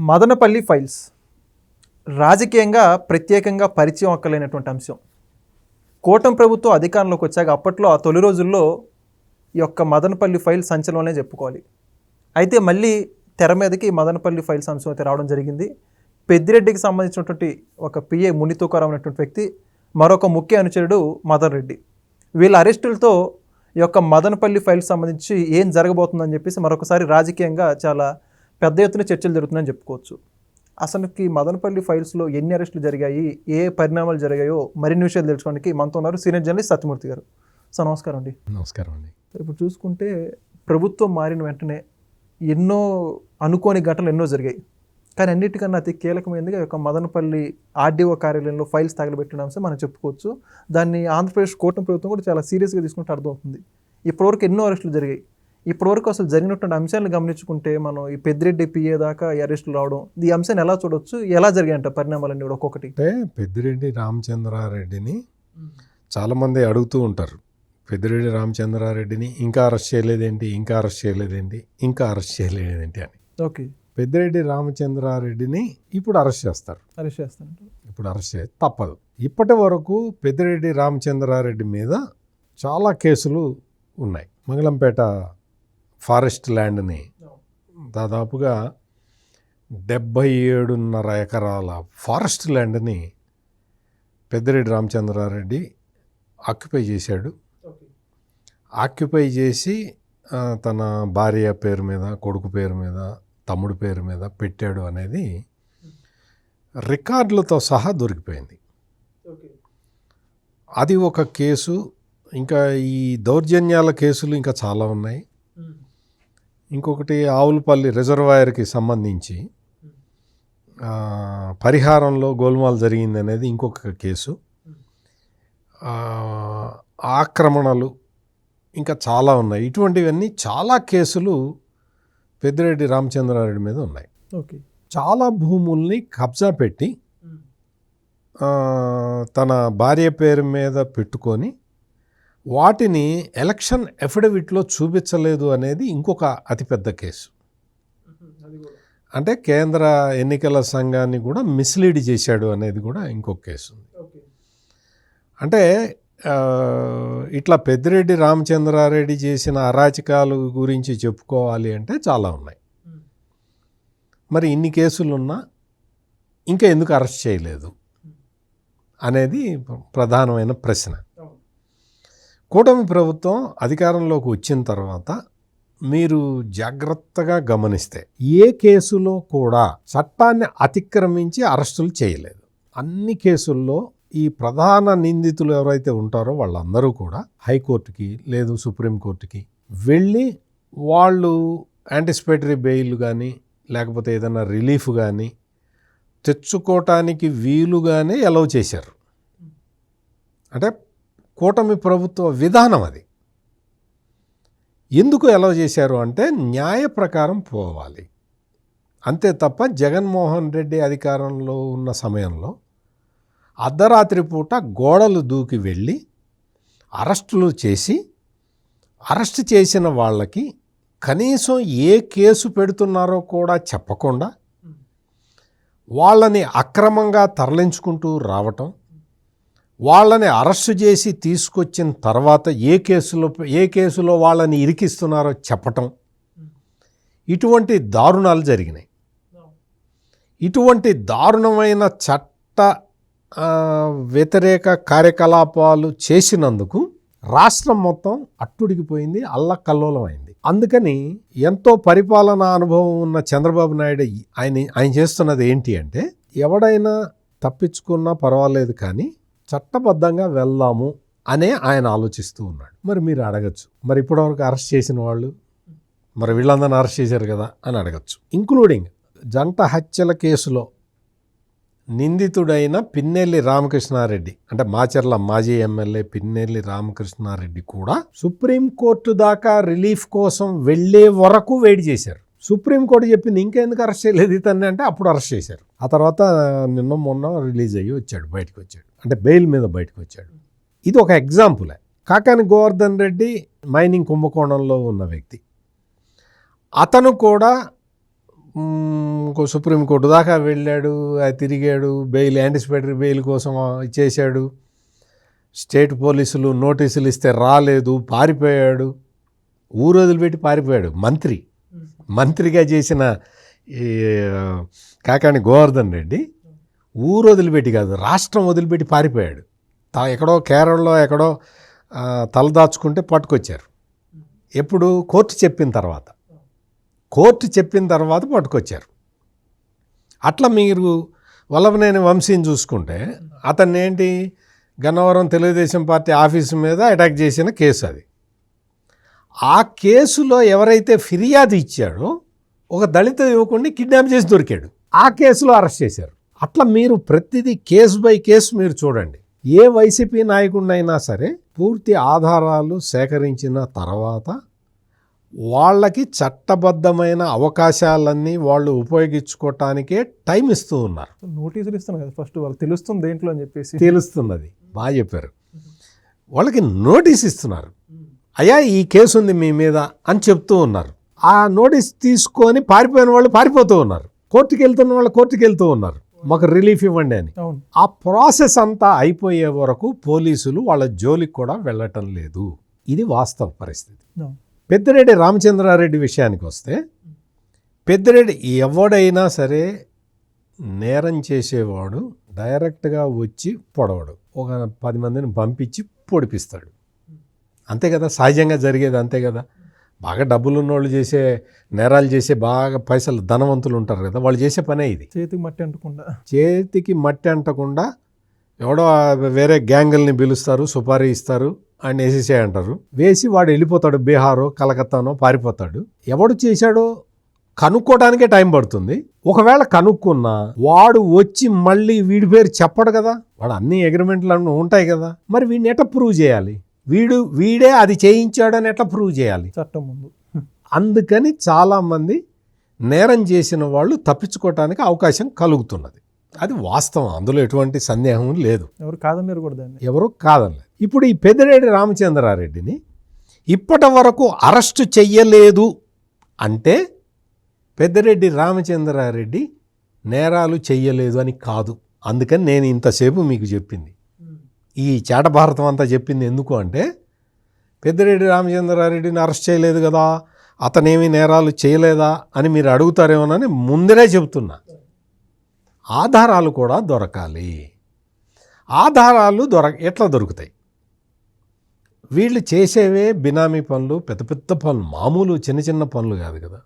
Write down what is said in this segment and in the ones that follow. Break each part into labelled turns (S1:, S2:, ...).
S1: Madanapalle files రాజకీయంగా ప్రత్యేకంగా పరిచయం అక్కలేనటువంటి అంశం. కూటమి ప్రభుత్వం అధికారంలోకి వచ్చాక అప్పట్లో ఆ తొలి రోజుల్లో ఈ యొక్క మదనపల్లి ఫైల్ సంచలనమే చెప్పుకోవాలి. అయితే మళ్ళీ తెర మీదకి మదనపల్లి ఫైల్స్ అంశం అయితే రావడం జరిగింది. పెద్దిరెడ్డికి సంబంధించినటువంటి ఒక పిఏ మునితూకారావు అనేటువంటి వ్యక్తి, మరొక ముఖ్య అనుచరుడు మదన్ రెడ్డి, వీళ్ళ అరెస్టులతో ఈ యొక్క మదనపల్లి ఫైల్స్ సంబంధించి ఏం జరగబోతుందని చెప్పేసి మరొకసారి రాజకీయంగా చాలా పెద్ద ఎత్తున చర్చలు జరుగుతున్నాయని చెప్పుకోవచ్చు. అసలుకి మదనపల్లి ఫైల్స్లో ఎన్ని అరెస్టులు జరిగాయి, ఏ పరిణామాలు జరిగాయో మరిన్ని విషయాలు తెలుసుకోవడానికి మనతో ఉన్నారు సీనియర్ జర్నలిస్ట్ సత్యమూర్తి గారు. సార్ నమస్కారం అండి.
S2: నమస్కారం అండి.
S1: ఇప్పుడు చూసుకుంటే ప్రభుత్వం మారిన వెంటనే ఎన్నో అనుకోని ఘటనలు ఎన్నో జరిగాయి. కానీ అన్నిటికన్నా అతి కీలకమైనదిగా ఒక మదనపల్లి ఆర్డీఓ కార్యాలయంలో ఫైల్స్ తగలబెట్టిన అంశం మనం చెప్పుకోవచ్చు. దాన్ని ఆంధ్రప్రదేశ్ కూటమి ప్రభుత్వం కూడా చాలా సీరియస్గా తీసుకుంటే అర్థమవుతుంది. ఇప్పటివరకు ఎన్నో అరెస్టులు జరిగాయి. ఇప్పటివరకు అసలు జరిగినటువంటి అంశాలను గమనించుకుంటే మనం ఈ పెద్దిరెడ్డి పిఏ దాకా ఈ అరెస్టులు రావడం, ఈ అంశాన్ని ఎలా చూడవచ్చు, ఎలా జరిగాయంట పరిణామాలన్నీ కూడా ఒక్కొక్కటి?
S2: అంటే పెద్దిరెడ్డి రామచంద్రారెడ్డిని చాలామంది అడుగుతూ ఉంటారు, పెద్దిరెడ్డి రామచంద్రారెడ్డిని ఇంకా అరెస్ట్ చేయలేదేంటి, ఇంకా అరెస్ట్ చేయలేదేంటి, ఇంకా అరెస్ట్ చేయలేదేంటి అని.
S1: ఓకే,
S2: పెద్దిరెడ్డి రామచంద్రారెడ్డిని ఇప్పుడు అరెస్ట్ చేస్తారు. ఇప్పుడు అరెస్ట్ చేసి తప్పదు. ఇప్పటి వరకు పెద్దిరెడ్డి రామచంద్రారెడ్డి మీద చాలా కేసులు ఉన్నాయి. మంగళంపేట ఫారెస్ట్ ల్యాండ్ని దాదాపుగా 77.5 ఎకరాల ఫారెస్ట్ ల్యాండ్ని పెద్దిరెడ్డి రామచంద్రారెడ్డి ఆక్యుపై చేశాడు. ఆక్యుపై చేసి తన భార్య పేరు మీద, కొడుకు పేరు మీద, తమ్ముడు పేరు మీద పెట్టాడు అనేది రికార్డులతో సహా దొరికిపోయింది. అది ఒక కేసు. ఇంకా ఈ దౌర్జన్యాల కేసులు ఇంకా చాలా ఉన్నాయి. ఇంకొకటి ఆవులపల్లి రిజర్వాయర్కి సంబంధించి పరిహారంలో గోల్మాల్ జరిగింది అనేది ఇంకొక కేసు. ఆక్రమణలు ఇంకా చాలా ఉన్నాయి. ఇటువంటివన్నీ చాలా కేసులు పెద్దిరెడ్డి రామచంద్రారెడ్డి మీద ఉన్నాయి.
S1: ఓకే,
S2: చాలా భూముల్ని కబ్జా పెట్టి తన భార్య పేరు మీద పెట్టుకొని వాటిని ఎలక్షన్ ఎఫిడవిట్లో చూపించలేదు అనేది ఇంకొక అతిపెద్ద కేసు. అంటే కేంద్ర ఎన్నికల సంఘాన్ని కూడా మిస్లీడ్ చేశాడు అనేది కూడా ఇంకొక కేసు. అంటే ఇట్లా పెద్దిరెడ్డి రామచంద్రారెడ్డి చేసిన అరాచకాలు గురించి చెప్పుకోవాలి అంటే చాలా ఉన్నాయి. మరి ఇన్ని కేసులున్నా ఇంకా ఎందుకు అరెస్ట్ చేయలేదు అనేది ప్రధానమైన ప్రశ్న. కూటమి ప్రభుత్వం అధికారంలోకి వచ్చిన తర్వాత మీరు జాగ్రత్తగా గమనిస్తే ఏ కేసులో కూడా చట్టాన్ని అతిక్రమించి అరెస్టులు చేయలేదు. అన్ని కేసుల్లో ఈ ప్రధాన నిందితులు ఎవరైతే ఉంటారో వాళ్ళందరూ కూడా హైకోర్టుకి లేదు సుప్రీంకోర్టుకి వెళ్ళి వాళ్ళు యాంటిసిపేటరీ బెయిల్ కానీ లేకపోతే ఏదైనా రిలీఫ్ కానీ తెచ్చుకోవటానికి వీలుగానే అలౌ చేశారు. అంటే కూటమి ప్రభుత్వ విధానం అది. ఎందుకు అలౌ చేశారు అంటే న్యాయ ప్రకారం పోవాలి అంతే తప్ప జగన్మోహన్ రెడ్డి అధికారంలో ఉన్న సమయంలో అర్ధరాత్రి పూట గోడలు దూకి వెళ్ళి అరెస్టులు చేసి అరెస్ట్ చేసిన వాళ్ళకి కనీసం ఏ కేసు పెడుతున్నారో కూడా చెప్పకుండా వాళ్ళని అక్రమంగా తరలించుకుంటూ రావటం, వాళ్ళని అరెస్టు చేసి తీసుకొచ్చిన తర్వాత ఏ కేసులో వాళ్ళని ఇరికిస్తున్నారో చెప్పటం, ఇటువంటి దారుణాలు జరిగినాయి. ఇటువంటి దారుణమైన చట్ట వ్యతిరేక కార్యకలాపాలు చేసినందుకు రాష్ట్రం మొత్తం అట్టుడికిపోయింది, అల్లకల్లోలం అయింది. అందుకని ఎంతో పరిపాలనా అనుభవం ఉన్న చంద్రబాబు నాయుడు ఆయన చేస్తున్నది ఏంటి అంటే, ఎవడైనా తప్పించుకున్నా పర్వాలేదు కానీ చట్టబద్ధంగా వెళ్దాము అనే ఆయన ఆలోచిస్తూ ఉన్నాడు. మరి మీరు అడగచ్చు, మరి ఇప్పటివరకు అరెస్ట్ చేసిన వాళ్ళు మరి వీళ్ళందరినీ అరెస్ట్ చేశారు కదా అని అడగచ్చు. ఇంక్లూడింగ్ జంట హత్యల కేసులో నిందితుడైన పిన్నెల్లి రామకృష్ణారెడ్డి, అంటే మాచర్ల మాజీ ఎమ్మెల్యే పిన్నెల్లి రామకృష్ణారెడ్డి కూడా సుప్రీంకోర్టు దాకా రిలీఫ్ కోసం వెళ్లే వరకు వెయిట్ చేశారు. సుప్రీంకోర్టు చెప్పింది ఇంకెందుకు అరెస్ట్ చేయలేదు ఇతన్ని అంటే అప్పుడు అరెస్ట్ చేశారు. ఆ తర్వాత నిన్న మొన్న రిలీజ్ అయ్యి వచ్చాడు, బయటకు వచ్చాడు, అంటే బెయిల్ మీద బయటకు వచ్చాడు. ఇది ఒక ఎగ్జాంపులే. కాకాని గోవర్ధన్ రెడ్డి మైనింగ్ కుంభకోణంలో ఉన్న వ్యక్తి, అతను కూడా ఇంకో సుప్రీంకోర్టు దాకా వెళ్ళాడు, అది తిరిగాడు, బెయిల్ యాంటిసిపేటరీ బెయిల్ కోసం చేశాడు. స్టేట్ పోలీసులు నోటీసులు ఇస్తే రాలేదు, పారిపోయాడు. ఊరు వదిలిపెట్టి పారిపోయాడు. మంత్రిగా చేసిన ఈ కాకాని గోవర్ధన్ రెడ్డి ఊరు వదిలిపెట్టి కాదు, రాష్ట్రం వదిలిపెట్టి పారిపోయాడు. ఎక్కడో కేరళలో ఎక్కడో తలదాచుకుంటే పట్టుకొచ్చారు. ఎప్పుడు కోర్టు చెప్పిన తర్వాత పట్టుకొచ్చారు. అట్లా మీరు వల్లభనేని వంశీని చూసుకుంటే అతన్ని ఏంటి గన్నవరం తెలుగుదేశం పార్టీ ఆఫీసు మీద అటాక్ చేసిన కేసు అది. ఆ కేసులో ఎవరైతే ఫిర్యాదు ఇచ్చాడో ఒక దళిత యువకుడిని కిడ్నాప్ చేసి దొరికాడు. ఆ కేసులో అరెస్ట్ చేశారు. అట్లా మీరు ప్రతిదీ కేసు బై కేసు మీరు చూడండి. ఏ వైసీపీ నాయకుడినైనా సరే పూర్తి ఆధారాలు సేకరించిన తర్వాత వాళ్ళకి చట్టబద్ధమైన అవకాశాలన్నీ వాళ్ళు ఉపయోగించుకోవటానికే టైం ఇస్తూ ఉన్నారు.
S1: నోటీసులు ఇస్తున్నారు కదా, ఫస్ట్ వాళ్ళు తెలుస్తుంది దేంట్లో అని చెప్పేసి
S2: తెలుస్తున్నది. బాగా చెప్పారు. వాళ్ళకి నోటీస్ ఇస్తున్నారు, అయ్యా ఈ కేసు ఉంది మీ మీద అని చెప్తూ ఉన్నారు. ఆ నోటీస్ తీసుకొని పారిపోయిన వాళ్ళు పారిపోతూ ఉన్నారు, కోర్టుకి వెళ్తున్న వాళ్ళు కోర్టుకి వెళ్తూ ఉన్నారు, మాకు రిలీఫ్ ఇవ్వండి అని. ఆ ప్రాసెస్ అంతా అయిపోయే వరకు పోలీసులు వాళ్ళ జోలికి కూడా వెళ్ళటం లేదు. ఇది వాస్తవ పరిస్థితి. పెద్దిరెడ్డి రామచంద్రారెడ్డి విషయానికి వస్తే, పెద్దిరెడ్డి ఎవడైనా సరే నేరం చేసేవాడు డైరెక్ట్గా వచ్చి పొడవడు, ఒక 10 మందిని పంపించి పొడిపిస్తాడు. అంతే కదా సహజంగా జరిగేది, అంతే కదా. బాగా డబ్బులు ఉన్నోళ్ళు చేసే నేరాలు చేసే బాగా పైసలు ధనవంతులు ఉంటారు కదా, వాళ్ళు చేసే పనే ఇది. చేతికి మట్టి అంటకుండా ఎవడో వేరే గ్యాంగుల్ని పిలుస్తారు, సుపారీ ఇస్తారు, ఆయన వేసేసే అంటారు, వేసి వాడు వెళ్ళిపోతాడు, బీహారో కలకత్తానో పారిపోతాడు. ఎవడు చేశాడో కనుక్కోవడానికే టైం పడుతుంది. ఒకవేళ కనుక్కున్నా వాడు వచ్చి మళ్ళీ వీడి పేరు చెప్పడు కదా, వాడు అన్ని అగ్రిమెంట్లు అన్నీ ఉంటాయి కదా, మరి వీడిని ఎట్లా ప్రూవ్ చేయాలి? వీడే అది చేయించాడని ఎట్లా ప్రూవ్ చేయాలి
S1: చట్టం ముందు?
S2: అందుకని చాలామంది నేరం చేసిన వాళ్ళు తప్పించుకోవటానికి అవకాశం కలుగుతున్నది. అది వాస్తవం, అందులో ఎటువంటి సందేహం లేదు. ఎవరు కాదనలేదు. ఇప్పుడు ఈ పెద్దిరెడ్డి రామచంద్రారెడ్డిని ఇప్పటి వరకు అరెస్టు చెయ్యలేదు అంటే పెద్దిరెడ్డి రామచంద్రారెడ్డి నేరాలు చెయ్యలేదు అని కాదు. అందుకని నేను ఇంతసేపు మీకు చెప్పింది, ఈ చేట భారతం అంతా చెప్పింది ఎందుకు అంటే, పెద్దిరెడ్డి రామచంద్రారెడ్డిని అరెస్ట్ చేయలేదు కదా, అతనేమి నేరాలు చేయలేదా అని మీరు అడుగుతారేమోనని ముందరే చెబుతున్నా. ఆధారాలు కూడా దొరకాలి. ఆధారాలు ఎట్లా దొరుకుతాయి? వీళ్ళు చేసేవే బినామీ పనులు, పెద్ద పెద్ద పనులు, మామూలు చిన్న చిన్న పనులు కాదు కదా.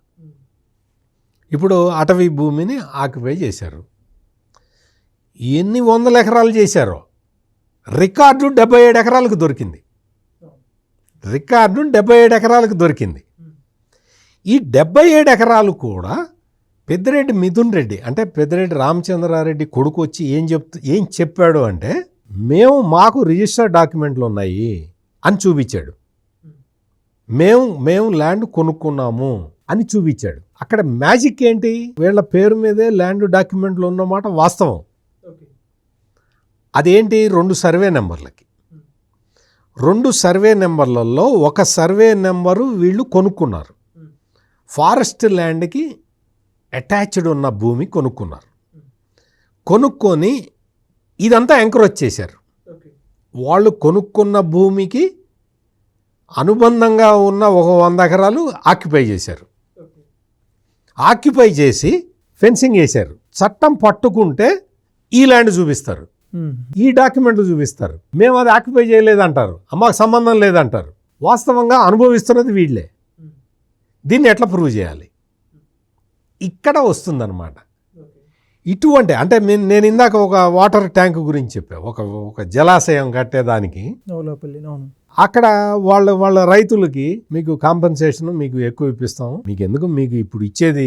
S2: ఇప్పుడు అటవీ భూమిని ఆక్యుపై చేశారు, ఎన్ని 100 ఎకరాలు చేశారో, రికార్డు 77 ఎకరాలకు దొరికింది. రికార్డు 77 ఎకరాలకు దొరికింది. ఈ 77 ఎకరాలు కూడా పెద్దిరెడ్డి మిథున్ రెడ్డి అంటే పెద్దిరెడ్డి రామచంద్రారెడ్డి కొడుకు వచ్చి ఏం చెప్పాడు అంటే, మాకు రిజిస్టర్ డాక్యుమెంట్లు ఉన్నాయి అని చూపించాడు. మేము ల్యాండ్ కొనుక్కున్నాము అని చూపించాడు. అక్కడ మ్యాజిక్ ఏంటి? వీళ్ళ పేరు మీదే ల్యాండ్ డాక్యుమెంట్లు ఉన్నమాట వాస్తవం. అదేంటి? 2 సర్వే నెంబర్లకి, 2 సర్వే నెంబర్లలో ఒక సర్వే నెంబరు వీళ్ళు కొనుక్కున్నారు. ఫారెస్ట్ ల్యాండ్కి అటాచ్డ్ ఉన్న భూమి కొనుక్కున్నారు. కొనుక్కొని ఇదంతా ఎంకరేజ్ చేశారు. వాళ్ళు కొనుక్కున్న భూమికి అనుబంధంగా ఉన్న ఒక 100 ఎకరాలు ఆక్యుపై చేశారు. ఆక్యుపై చేసి ఫెన్సింగ్ వేశారు. చట్టం పట్టుకుంటే ఈ ల్యాండ్ చూపిస్తారు, ఈ డాక్యుమెంట్లు చూపిస్తారు, మేము అది ఆక్యుపై చేయలేదంటారు, మాకు సంబంధం లేదంటారు. వాస్తవంగా అనుభవిస్తున్నది వీళ్ళే. దీన్ని ఎట్లా ప్రూవ్ చేయాలి? ఇక్కడ వస్తుందన్నమాట. ఇటువంటి అంటే నేను ఇందాక ఒక వాటర్ ట్యాంక్ గురించి చెప్పా, ఒక జలాశయం కట్టేదానికి అక్కడ వాళ్ళ రైతులకి మీకు కాంపెన్సేషన్ మీకు ఎక్కువ ఇప్పిస్తాము, మీకు ఇప్పుడు ఇచ్చేది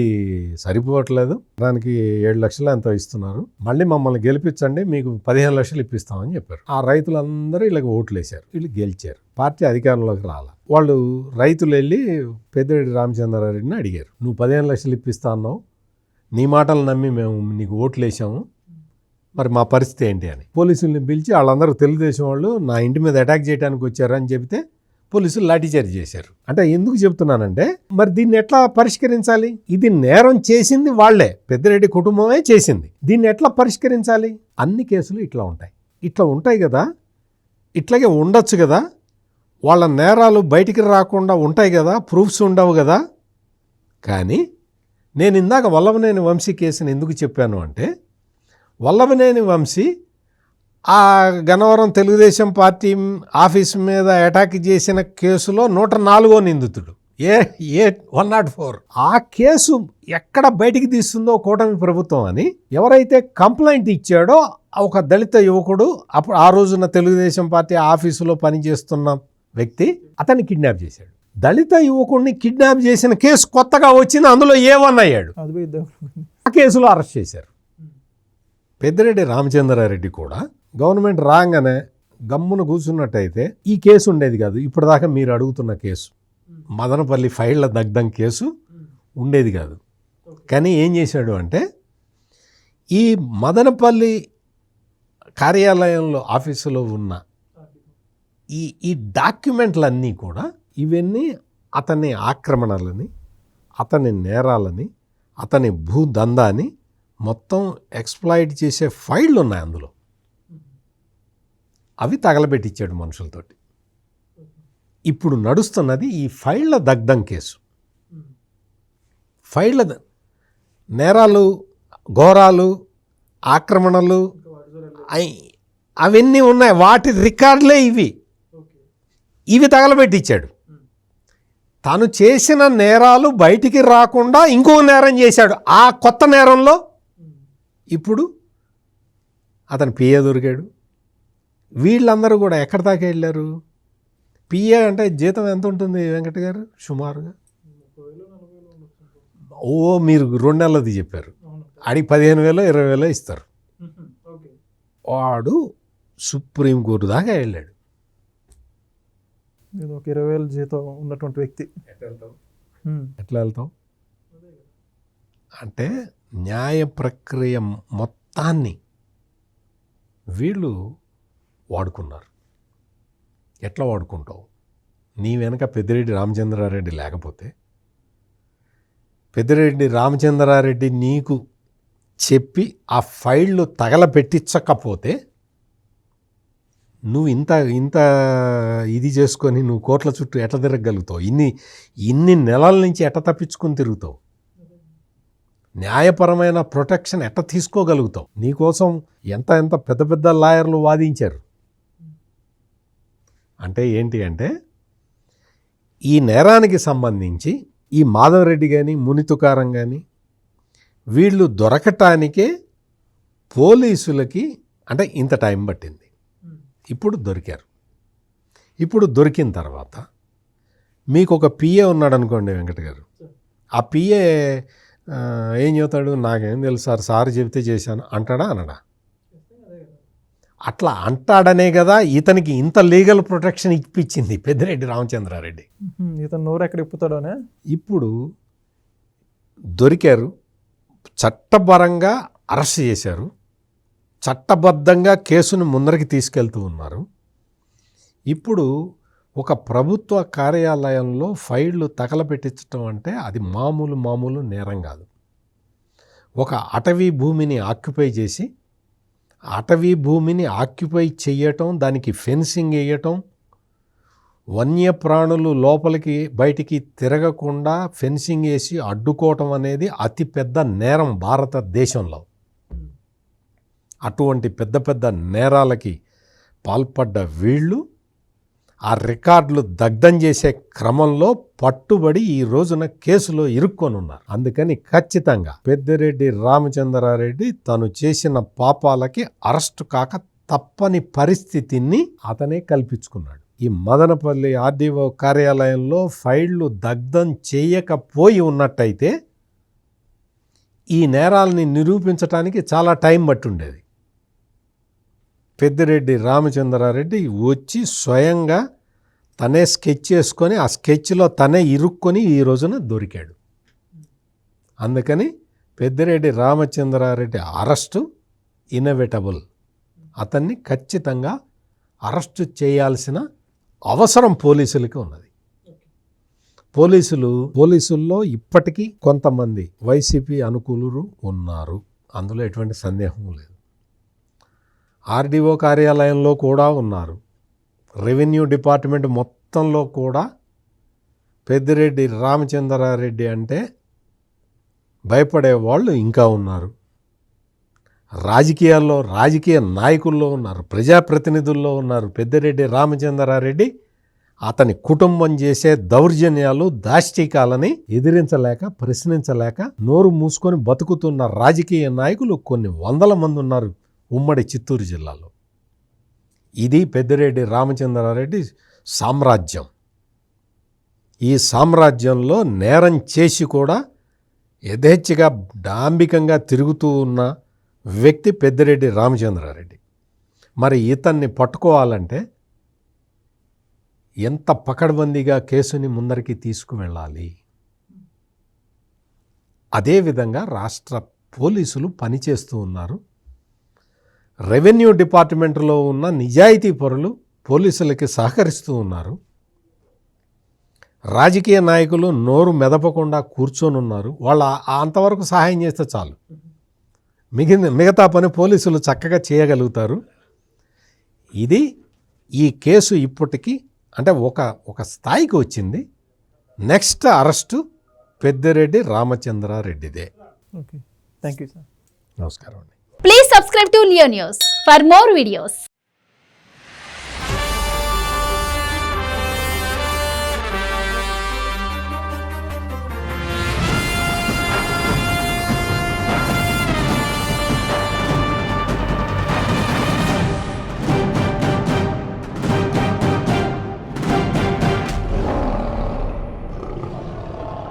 S2: సరిపోవట్లేదు, దానికి 7 లక్షలు ఎంతో ఇస్తున్నారు, మళ్ళీ మమ్మల్ని గెలిపించండి, మీకు 15 లక్షలు ఇప్పిస్తామని చెప్పారు. ఆ రైతులందరూ వీళ్ళకి ఓట్లు వేశారు, వీళ్ళు గెలిచారు. పార్టీ అధికారంలోకి రాల. వాళ్ళు రైతులు వెళ్ళి పెద్దిరెడ్డి రామచంద్రారెడ్డిని అడిగారు, నువ్వు 15 లక్షలు ఇప్పిస్తా అన్నావు, నీ మాటలు నమ్మి మేము నీకు ఓట్లు వేసాము, మరి మా పరిస్థితి ఏంటి అని పోలీసుల్ని పిలిచి వాళ్ళందరూ తెలుగుదేశం వాళ్ళు నా ఇంటి మీద అటాక్ చేయడానికి వచ్చారని చెబితే పోలీసులు లాఠీచార్జ్ చేశారు. అంటే ఎందుకు చెప్తున్నానంటే మరి దీన్ని ఎట్లా పరిష్కరించాలి? ఇది నేరం చేసింది వాళ్లే, పెద్దిరెడ్డి కుటుంబమే చేసింది. దీన్ని ఎట్లా పరిష్కరించాలి? అన్ని కేసులు ఇట్లా ఉంటాయి కదా, ఇట్లాగే ఉండొచ్చు కదా, వాళ్ళ నేరాలు బయటికి రాకుండా ఉంటాయి కదా, ప్రూఫ్స్ ఉండవు కదా. కానీ నేను ఇందాక వల్లభనేని వంశీ కేసుని ఎందుకు చెప్పాను అంటే, వల్లభనేని వంశీ ఆ గన్నవరం తెలుగుదేశం పార్టీ ఆఫీస్ మీద అటాక్ చేసిన కేసులో 104వ నిందితుడు, ఏ 104. ఆ కేసు ఎక్కడ బయటికి తీస్తుందో కూటమి ప్రభుత్వం అని ఎవరైతే కంప్లైంట్ ఇచ్చాడో ఒక దళిత యువకుడు, అప్పుడు ఆ రోజున తెలుగుదేశం పార్టీ ఆఫీసులో పనిచేస్తున్న వ్యక్తి, అతన్ని కిడ్నాప్ చేశాడు. దళిత యువకుడిని కిడ్నాప్ చేసిన కేసు కొత్తగా వచ్చింది, అందులో A1 అయ్యాడు. ఆ కేసులో అరెస్ట్ చేశారు. పెద్దిరెడ్డి రామచంద్రారెడ్డి కూడా గవర్నమెంట్ రాగానే గమ్మున కూర్చున్నట్టయితే ఈ కేసు ఉండేది కాదు. ఇప్పటిదాకా మీరు అడుగుతున్న కేసు, మదనపల్లి ఫైళ్ల దగ్ధం కేసు ఉండేది కాదు. కానీ ఏం చేశాడు అంటే, ఈ మదనపల్లి కార్యాలయంలో ఆఫీసులో ఉన్న ఈ డాక్యుమెంట్లన్నీ కూడా, ఇవన్నీ అతని ఆక్రమణలని, అతని నేరాలని, అతని భూదందాన్ని మొత్తం ఎక్స్ప్లాయిట్ చేసే ఫైళ్ళు ఉన్నాయి అందులో. అవి తగలబెట్టించాడు మనుషులతోటి. ఇప్పుడు నడుస్తున్నది ఈ ఫైళ్ల దగ్ధం కేసు. ఫైళ్ల నేరాలు, ఘోరాలు, ఆక్రమణలు అవన్నీ ఉన్నాయి, వాటి రికార్డులే ఇవి తగలబెట్టించాడు. తాను చేసిన నేరాలు బయటికి రాకుండా ఇంకో నేరం చేశాడు. ఆ కొత్త నేరంలో ఇప్పుడు అతను పిఏ దొరికాడు. వీళ్ళందరూ కూడా ఎక్కడి దాకా వెళ్ళారు? పిఏ అంటే జీతం ఎంత ఉంటుంది వెంకట గారు? సుమారుగా మీరు 2 నెలలది చెప్పారు, ఆడికి 15,000 20,000 ఇస్తారు. వాడు సుప్రీంకోర్టు దాకా వెళ్ళాడు.
S1: ఒక 20,000 జీతం ఉన్నటువంటి వ్యక్తి
S2: ఎట్లా వెళ్తావు? అంటే న్యాయ ప్రక్రియ మొత్తాన్ని వీళ్ళు వాడుకున్నారు. ఎట్లా వాడుకుంటావు? నీ వెనక పెద్దిరెడ్డి రామచంద్రారెడ్డి లేకపోతే, పెద్దిరెడ్డి రామచంద్రారెడ్డి నీకు చెప్పి ఆ ఫైళ్ళు తగలబెట్టించకపోతే నువ్వు ఇంత ఇది చేసుకొని నువ్వు కోట్ల చుట్టూ ఎట్లా తిరగలుగుతావు? ఇన్ని నెలల నుంచి ఎట్లా తప్పించుకొని తిరుగుతావు? న్యాయపరమైన ప్రొటెక్షన్ ఎట్లా తీసుకోగలుగుతావు? నీకోసం ఎంత పెద్ద పెద్ద లాయర్లు వాదించారు. అంటే ఏంటి అంటే, ఈ నేరానికి సంబంధించి ఈ మాధవరెడ్డి కానీ, మునితుకారం కానీ, వీళ్ళు దొరకటానికే పోలీసులకి అంటే ఇంత టైం పట్టింది. ఇప్పుడు దొరికారు. ఇప్పుడు దొరికిన తర్వాత మీకు ఒక పిఏ ఉన్నాడు అనుకోండి వెంకట గారు, ఆ పిఏ ఏం చెబుతాడు? నాకేం తెలుసు సార్ చెబితే చేశాను అంటాడా అనడా? అట్లా అంటాడనే కదా ఇతనికి ఇంత లీగల్ ప్రొటెక్షన్ ఇప్పించింది పెద్దిరెడ్డి రామచంద్రారెడ్డి.
S1: ఇతను నోరు ఎక్కడ ఇప్పుతాడోనే.
S2: ఇప్పుడు దొరికారు, చట్టపరంగా అరెస్ట్ చేశారు, చట్టబద్ధంగా కేసును ముందరికి తీసుకెళ్తూ ఉన్నారు. ఇప్పుడు ఒక ప్రభుత్వ కార్యాలయంలో ఫైళ్లు తగలబెట్టించడం అంటే అది మామూలు నేరం కాదు. ఒక అటవీ భూమిని ఆక్యుపై చేసి, అటవీ భూమిని ఆక్యుపై చేయటం, దానికి ఫెన్సింగ్ వేయటం, వన్యప్రాణులు లోపలికి బయటికి తిరగకుండా ఫెన్సింగ్ వేసి అడ్డుకోవటం అనేది అతిపెద్ద నేరం భారతదేశంలో. అటువంటి పెద్ద నేరాలకి పాల్పడ్డ వీళ్ళు ఆ రికార్డులు దగ్ధం చేసే క్రమంలో పట్టుబడి ఈ రోజున కేసులో ఇరుక్కొని ఉన్నారు. అందుకని ఖచ్చితంగా పెద్దిరెడ్డి రామచంద్రారెడ్డి తను చేసిన పాపాలకి అరెస్టు కాక తప్పని పరిస్థితిని అతనే కల్పించుకున్నాడు. ఈ మదనపల్లి ఆర్డీఓ కార్యాలయంలో ఫైళ్లు దగ్ధం చేయకపోయి ఉన్నట్టయితే ఈ నేరాలని నిరూపించడానికి చాలా టైం పట్టుండేది. పెద్దిరెడ్డి రామచంద్రారెడ్డి వచ్చి స్వయంగా తనే స్కెచ్ చేసుకొని ఆ స్కెచ్లో తనే ఇరుక్కొని ఈ రోజున దొరికాడు. అందుకని పెద్దిరెడ్డి రామచంద్రారెడ్డి అరెస్టు ఇన్ఎవిటబుల్. అతన్ని ఖచ్చితంగా అరెస్టు చేయాల్సిన అవసరం పోలీసులకి ఉన్నది. పోలీసుల్లో ఇప్పటికీ కొంతమంది వైసీపీ అనుకూలురు ఉన్నారు, అందులో ఎటువంటి సందేహం లేదు. ఆర్డీఓ కార్యాలయంలో కూడా ఉన్నారు. రెవెన్యూ డిపార్ట్మెంట్ మొత్తంలో కూడా పెద్దిరెడ్డి రామచంద్రారెడ్డి అంటే భయపడే వాళ్ళు ఇంకా ఉన్నారు. రాజకీయాల్లో రాజకీయ నాయకుల్లో ఉన్నారు, ప్రజాప్రతినిధుల్లో ఉన్నారు. పెద్దిరెడ్డి రామచంద్రారెడ్డి అతని కుటుంబం చేసే దౌర్జన్యాలు దాష్టికాలని ఎదిరించలేక ప్రశ్నించలేక నోరు మూసుకొని బతుకుతున్న రాజకీయ నాయకులు కొన్ని వందల మంది ఉన్నారు ఉమ్మడి చిత్తూరు జిల్లాలో. ఇది పెద్దిరెడ్డి రామచంద్రారెడ్డి సామ్రాజ్యం. ఈ సామ్రాజ్యంలో నేరం చేసి కూడా యథేచ్ఛగా డాంబికంగా తిరుగుతూ ఉన్న వ్యక్తి పెద్దిరెడ్డి రామచంద్రారెడ్డి. మరి ఇతన్ని పట్టుకోవాలంటే ఎంత పకడ్బందీగా కేసుని ముందరికి తీసుకువెళ్ళాలి. అదేవిధంగా రాష్ట్ర పోలీసులు పనిచేస్తూ ఉన్నారు. రెవెన్యూ డిపార్ట్మెంట్లో ఉన్న నిజాయితీ పరులు పోలీసులకి సహకరిస్తూ ఉన్నారు. రాజకీయ నాయకులు నోరు మెదపకుండా కూర్చొని ఉన్నారు. వాళ్ళు అంతవరకు సహాయం చేస్తే చాలు, మిగతా పని పోలీసులు చక్కగా చేయగలుగుతారు. ఇది ఈ కేసు ఇప్పటికీ అంటే ఒక స్థాయికి వచ్చింది. నెక్స్ట్ అరెస్టు పెద్దిరెడ్డి రామచంద్రారెడ్డిదే.
S1: Okay, thank you sir.
S2: నమస్కారం అండి.
S3: Please subscribe to Leo News for more videos.